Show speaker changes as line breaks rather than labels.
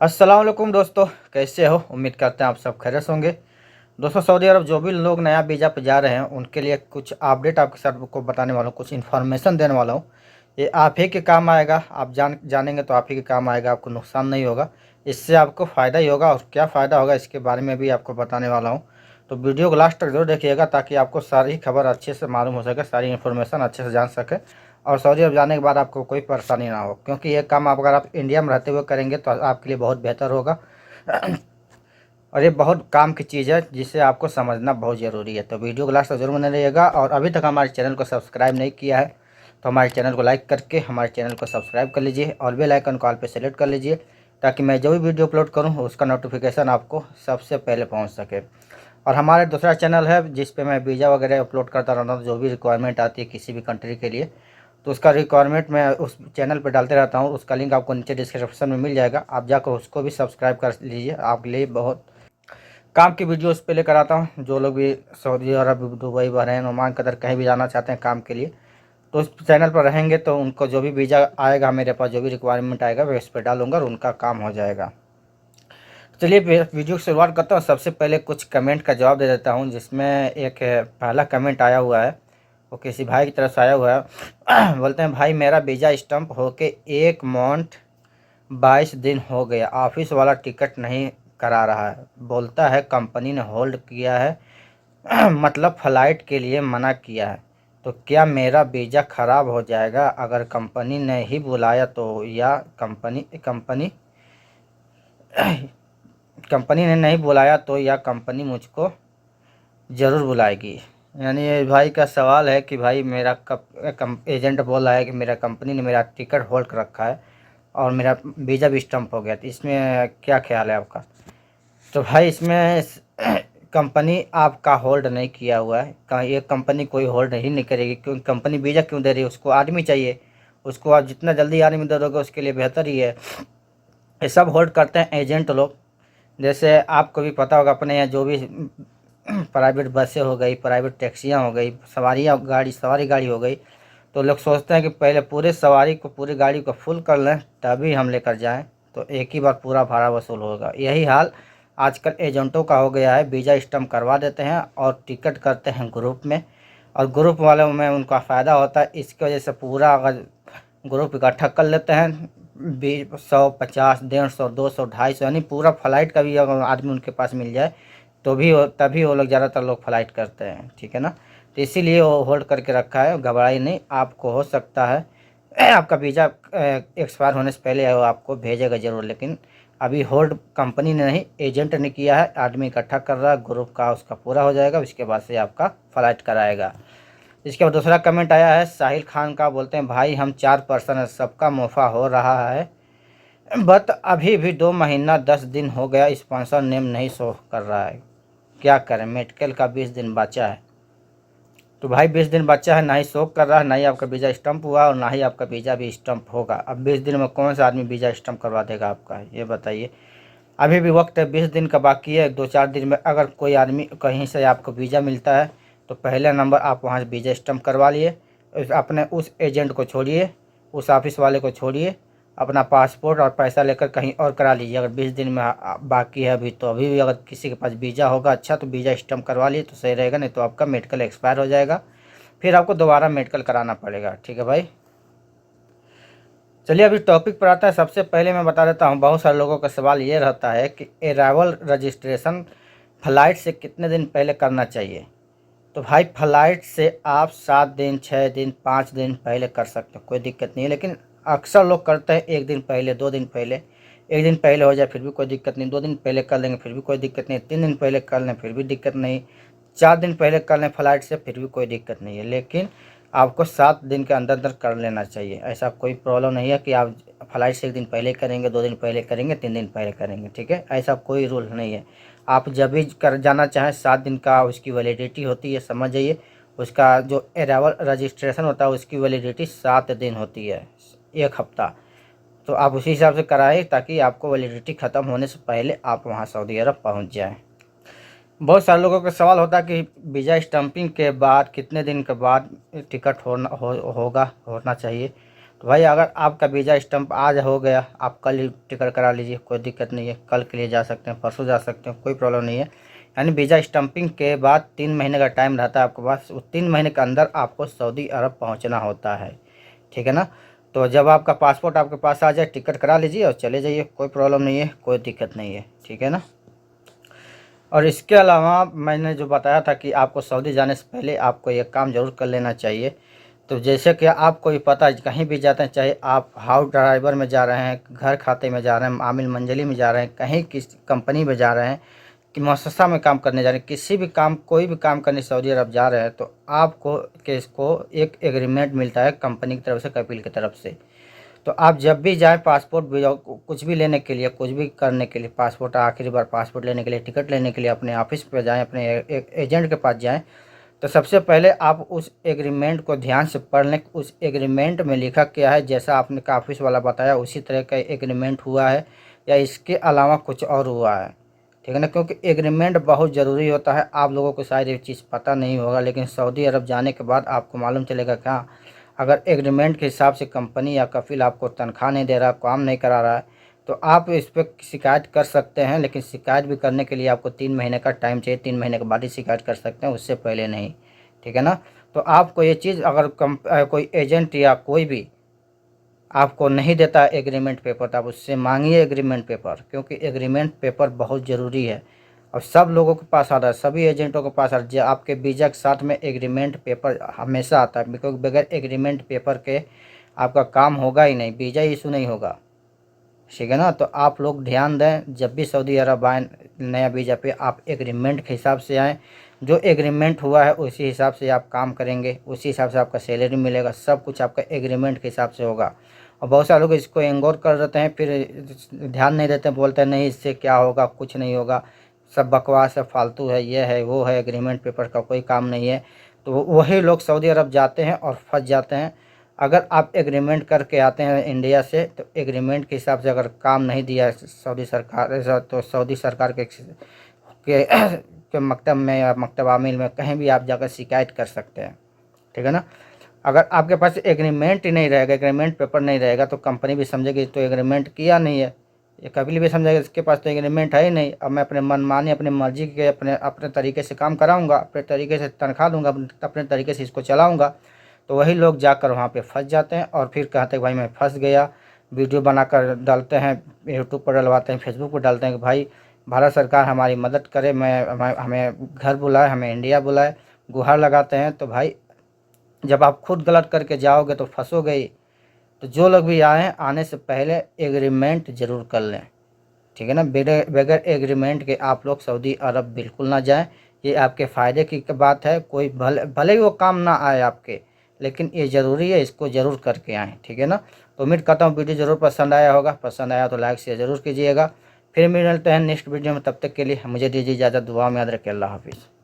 अस्सलाम वालेकुम दोस्तों, कैसे हो? उम्मीद करते हैं आप सब खैरियत होंगे। दोस्तों, सऊदी अरब जो भी लोग नया वीज़ा पे जा रहे हैं उनके लिए कुछ अपडेट आपके साथ को बताने वाला हूँ, कुछ इन्फॉर्मेशन देने वाला हूँ। ये आप ही के काम आएगा। आप जानेंगे तो आप ही के काम आएगा, आपको नुकसान नहीं होगा। इससे आपको फ़ायदा ही होगा, और क्या फ़ायदा होगा इसके बारे में भी आपको बताने वाला हूँ। तो वीडियो को लास्ट तक जरूर देखिएगा ताकि आपको सारी खबर अच्छे से मालूम हो सके, सारी इन्फॉर्मेशन अच्छे से जान सके, और सऊदी अरब जाने के बाद आपको कोई परेशानी ना हो। क्योंकि ये काम अगर आप इंडिया में रहते हुए करेंगे तो आपके लिए बहुत बेहतर होगा। और ये बहुत काम की चीज़ है जिसे आपको समझना बहुत ज़रूरी है। तो वीडियो को लास्ट तक जरूर बने रहिएगा, और अभी तक हमारे चैनल को सब्सक्राइब नहीं किया है तो हमारे चैनल को लाइक करके हमारे चैनल को सब्सक्राइब कर लीजिए, और बेल आइकन को ऑल पे सेलेक्ट कर लीजिए ताकि मैं जो भी वीडियो अपलोड करूँ उसका नोटिफिकेशन आपको सबसे पहले पहुँच सके। और हमारे दूसरा चैनल है जिस पे मैं वीज़ा वगैरह अपलोड करता रहता हूँ, जो भी रिक्वायरमेंट आती है किसी भी कंट्री के लिए, तो उसका रिक्वायरमेंट मैं उस चैनल पर डालते रहता हूँ। उसका लिंक आपको नीचे डिस्क्रिप्शन में मिल जाएगा, आप जाकर उसको भी सब्सक्राइब कर लीजिए। आपके लिए बहुत काम की वीडियो उस पर लेकर आता हूँ। जो लोग भी सऊदी अरब, दुबई, बहरीन, ओमान, कतर कहीं भी जाना चाहते हैं काम के लिए, तो उस चैनल पर रहेंगे तो उनको जो भी वीज़ा आएगा, मेरे पास जो भी रिक्वायरमेंट आएगा मैं उस पर डालूंगा और उनका काम हो जाएगा। चलिए वीडियो की शुरुआत करता हूँ। सबसे पहले कुछ कमेंट का जवाब दे देता हूँ, जिसमें एक पहला कमेंट आया हुआ है, वो किसी भाई की तरफ से आया हुआ है। बोलते हैं, भाई मेरा वीज़ा स्टम्प होके 1 मंथ 22 दिन हो गया, ऑफिस वाला टिकट नहीं करा रहा है। बोलता है कंपनी ने होल्ड किया है, मतलब फ़्लाइट के लिए मना किया है। तो क्या मेरा वीज़ा ख़राब हो जाएगा अगर कंपनी ने ही बुलाया तो, या कंपनी कंपनी कंपनी ने नहीं बुलाया तो, या कंपनी मुझको ज़रूर बुलाएगी? यानी ये भाई का सवाल है कि भाई मेरा एजेंट बोल रहा है कि मेरा कंपनी ने मेरा टिकट होल्ड कर रखा है और मेरा वीज़ा भी स्टम्प हो गया। तो इसमें क्या ख्याल है आपका? तो भाई इसमें कंपनी आपका होल्ड नहीं किया हुआ है। ये कंपनी कोई होल्ड ही नहीं करेगी, क्योंकि कंपनी वीज़ा क्यों दे रही है? उसको आदमी चाहिए। उसको आप जितना जल्दी आदमी दे दोगे उसके लिए बेहतर ही है। ये सब होल्ड करते हैं एजेंट लोग। जैसे आपको भी पता होगा, अपने यहाँ जो भी प्राइवेट बसें हो गई, प्राइवेट टैक्सियाँ हो गई, सवारी गाड़ी हो गई, तो लोग सोचते हैं कि पहले पूरी गाड़ी को फुल कर लें तभी हम लेकर जाएं, तो एक ही बार पूरा भाड़ा वसूल होगा। यही हाल आजकल एजेंटों का हो गया है। वीज़ा स्टम्प करवा देते हैं और टिकट करते हैं ग्रुप में, और ग्रुप वालों में उनका फ़ायदा होता है। इसकी वजह से पूरा अगर ग्रुप इकट्ठा कर लेते हैं, 100, 50, 150, 200, 250, यानी पूरा फ्लाइट का भी अगर आदमी उनके पास मिल जाए तो भी तभी वो लोग, ज़्यादातर लोग फ्लाइट करते हैं, ठीक है ना। तो इसीलिए वो होल्ड करके रखा है। घबराई नहीं, आपको हो सकता है आपका वीज़ा एक्सपायर होने से पहले वो आपको भेजेगा ज़रूर, लेकिन अभी होल्ड कंपनी ने नहीं, एजेंट ने किया है। आदमी इकट्ठा कर रहा है, ग्रुप का उसका पूरा हो जाएगा, उसके बाद से आपका फ़्लाइट कराएगा। इसके बाद दूसरा कमेंट आया है साहिल खान का। बोलते हैं, भाई हम 4 पर्सन है, सबका मुनाफा हो रहा है, बट अभी भी 2 महीना 10 दिन हो गया, स्पॉन्सर नेम नहीं शो कर रहा है, क्या करें? मेडिकल का 20 दिन बचा है। तो भाई 20 दिन बचा है, ना ही शो कर रहा है, ना ही आपका वीज़ा स्टम्प हुआ, और ना ही आपका वीज़ा भी स्टम्प होगा। अब 20 दिन में कौन सा आदमी वीज़ा स्टम्प करवा देगा आपका, ये बताइए। अभी भी वक्त है, 20 दिन का बाकी है। 2-4 दिन में अगर कोई आदमी कहीं से आपको वीज़ा मिलता है तो पहले नंबर आप वहाँ से वीज़ा स्टम्प करवा लिए। अपने उस एजेंट को छोड़िए, उस ऑफिस वाले को छोड़िए, अपना पासपोर्ट और पैसा लेकर कहीं और करा लीजिए। अगर 20 दिन में बाकी है अभी, तो अभी भी अगर किसी के पास वीज़ा होगा अच्छा तो वीज़ा स्टम्प करवा लिए तो सही रहेगा, नहीं तो आपका मेडिकल एक्सपायर हो जाएगा, फिर आपको दोबारा मेडिकल कराना पड़ेगा, ठीक है भाई। चलिए अभी टॉपिक पर आता है। सबसे पहले मैं बता देता हूँ, बहुत सारे लोगों का सवाल ये रहता है कि अराइवल रजिस्ट्रेशन फ़्लाइट से कितने दिन पहले करना चाहिए। तो भाई फ़्लाइट से आप 7 दिन, 6 दिन, 5 दिन पहले कर सकते हो, कोई दिक्कत नहीं है। लेकिन अक्सर लोग करते हैं 1 दिन पहले, 2 दिन पहले। 1 दिन पहले हो जाए फिर भी कोई दिक्कत नहीं, 2 दिन पहले कर लेंगे फिर भी कोई दिक्कत नहीं, 3 दिन पहले कर लें फिर भी दिक्कत नहीं, 4 दिन पहले कर लें फ़्लाइट से फिर भी कोई दिक्कत नहीं है। लेकिन आपको 7 दिन के अंदर अंदर कर लेना चाहिए। ऐसा कोई प्रॉब्लम नहीं है कि आप फ़्लाइट से 1 दिन पहले करेंगे, 2 दिन पहले करेंगे, 3 दिन पहले करेंगे, ठीक है, ऐसा कोई रूल नहीं है। आप जब भी कर जाना चाहें, 7 दिन का उसकी वैलिडिटी होती है, समझ जाइए। उसका जो अराइवल रजिस्ट्रेशन होता है उसकी वैलिडिटी 7 दिन होती है, 1 हफ्ता। तो आप उसी हिसाब से कराएं ताकि आपको वैलिडिटी ख़त्म होने से पहले आप वहाँ सऊदी अरब पहुँच जाएँ। बहुत सारे लोगों का सवाल होता है कि वीज़ा स्टम्पिंग के बाद कितने दिन के बाद टिकट होना चाहिए। तो भाई अगर आपका वीज़ा स्टैंप आज हो गया, आप कल ही टिकट करा लीजिए, कोई दिक्कत नहीं है। कल के लिए जा सकते हैं, परसों जा सकते हैं, कोई प्रॉब्लम नहीं है। यानी वीज़ा स्टैंपिंग के बाद 3 महीने का टाइम रहता है आपके पास। उस 3 महीने के अंदर आपको सऊदी अरब पहुंचना होता है, ठीक है ना। तो जब आपका पासपोर्ट आपके पास आ जाए, टिकट करा लीजिए और चले जाइए, कोई प्रॉब्लम नहीं है, कोई दिक्कत नहीं है, ठीक है ना। और इसके अलावा मैंने जो बताया था कि आपको सऊदी जाने से पहले आपको ये काम ज़रूर कर लेना चाहिए। तो जैसे कि आपको भी पता है, कहीं भी जाते हैं, चाहे आप हाउस ड्राइवर में जा रहे हैं, घर खाते में जा रहे हैं, आमिल मंजली में जा रहे हैं, कहीं किस कंपनी में जा रहे हैं, कि मुअस्ससा में काम करने जा रहे हैं, किसी भी काम, कोई भी काम करने सऊदी अरब जा रहे हैं, तो आपको केस को एक एग्रीमेंट मिलता है कंपनी की तरफ से, कपिल की तरफ से। तो आप जब भी जाएँ पासपोर्ट वीज़ा कुछ भी लेने के लिए, कुछ भी करने के लिए, पासपोर्ट आखिरी बार पासपोर्ट लेने के लिए, टिकट लेने के लिए अपने ऑफिस पे जाएँ, अपने एजेंट के पास जाएँ, तो सबसे पहले आप उस एग्रीमेंट को ध्यान से पढ़ लें। उस एग्रीमेंट में लिखा क्या है, जैसा आपने का ऑफिस वाला बताया उसी तरह का एग्रीमेंट हुआ है या इसके अलावा कुछ और हुआ है, ठीक है ना। क्योंकि एग्रीमेंट बहुत ज़रूरी होता है। आप लोगों को शायद ये चीज़ पता नहीं होगा, लेकिन सऊदी अरब जाने के बाद आपको मालूम चलेगा क्या, अगर एग्रीमेंट के हिसाब से कंपनी या कफिल आपको तनख्वाह नहीं दे रहा, काम नहीं करा रहा है, तो आप इस पर शिकायत कर सकते हैं। लेकिन शिकायत भी करने के लिए आपको 3 महीने का टाइम चाहिए। 3 महीने के बाद ही शिकायत कर सकते हैं, उससे पहले नहीं, ठीक है ना। तो आपको ये चीज़ अगर कोई एजेंट या कोई भी आपको नहीं देता है एग्रीमेंट पेपर, तो आप उससे मांगिए एग्रीमेंट पेपर, क्योंकि एग्रीमेंट पेपर बहुत ज़रूरी है। और सब लोगों के पास आता है, सभी एजेंटों के पास आता है। आपके वीज़ा के साथ में एग्रीमेंट पेपर हमेशा आता है, क्योंकि बगैर एग्रीमेंट पेपर के आपका काम होगा ही नहीं, वीज़ा इशू नहीं होगा, ठीक है ना। तो आप लोग ध्यान दें, जब भी सऊदी अरब आएँ नया वीज़ा पे, आप एग्रीमेंट के हिसाब से आएँ। जो एग्रीमेंट हुआ है उसी हिसाब से आप काम करेंगे, उसी हिसाब से आपका सैलरी मिलेगा, सब कुछ आपका एग्रीमेंट के हिसाब से होगा। और बहुत सारे लोग इसको इग्नोर कर देते हैं, फिर ध्यान नहीं देते, बोलते हैं नहीं इससे क्या होगा, कुछ नहीं होगा, सब बकवास है, फालतू है, ये है वो है, एग्रीमेंट पेपर का कोई काम नहीं है। तो वही लोग सऊदी अरब जाते हैं और फंस जाते हैं। अगर आप एग्रीमेंट करके आते हैं इंडिया से, तो एग्रीमेंट के हिसाब से अगर काम नहीं दिया सऊदी सरकार, तो सऊदी सरकार के मकतब में या मकतब आमिल में कहीं भी आप जाकर शिकायत कर सकते हैं, ठीक है ना। अगर आपके पास एग्रीमेंट ही नहीं रहेगा, एग्रीमेंट पेपर नहीं रहेगा, तो कंपनी भी समझेगी तो एग्रीमेंट किया नहीं है। ये कभी भी समझेगा इसके पास तो एग्रीमेंट है ही नहीं, अब मैं अपने मनमानी, अपनी मर्जी के, अपने अपने तरीके से काम कराऊंगा, अपने तरीके से तनख्वाह दूंगा, अपने तरीके से इसको चलाऊंगा। तो वही लोग जाकर वहाँ पे फंस जाते हैं और फिर कहते हैं भाई मैं फंस गया। वीडियो बनाकर डालते हैं, यूट्यूब पर डलवाते हैं, फेसबुक पर डालते हैं कि भाई भारत सरकार हमारी मदद करे, हमें घर बुलाए, हमें इंडिया बुलाए, गुहार लगाते हैं। तो भाई जब आप खुद गलत करके जाओगे तो फंसोगे ही। तो जो लोग भी आए, आने से पहले एग्रीमेंट ज़रूर कर लें, ठीक है ना। बगैर एग्रीमेंट के आप लोग सऊदी अरब बिल्कुल ना जाएं। ये आपके फ़ायदे की बात है। कोई भले ही वो काम ना आए आपके, लेकिन ये ज़रूरी है, इसको ज़रूर करके आएँ, ठीक है ना। तो उम्मीद करता हूँ वीडियो ज़रूर पसंद आया होगा। पसंद आया तो लाइक शेयर ज़रूर कीजिएगा। फिर मिलते हैं नेक्स्ट वीडियो में, तब तक के लिए मुझे दीजिए इजाज़त। दुआ में याद रखिए। अल्लाह हाफिज़।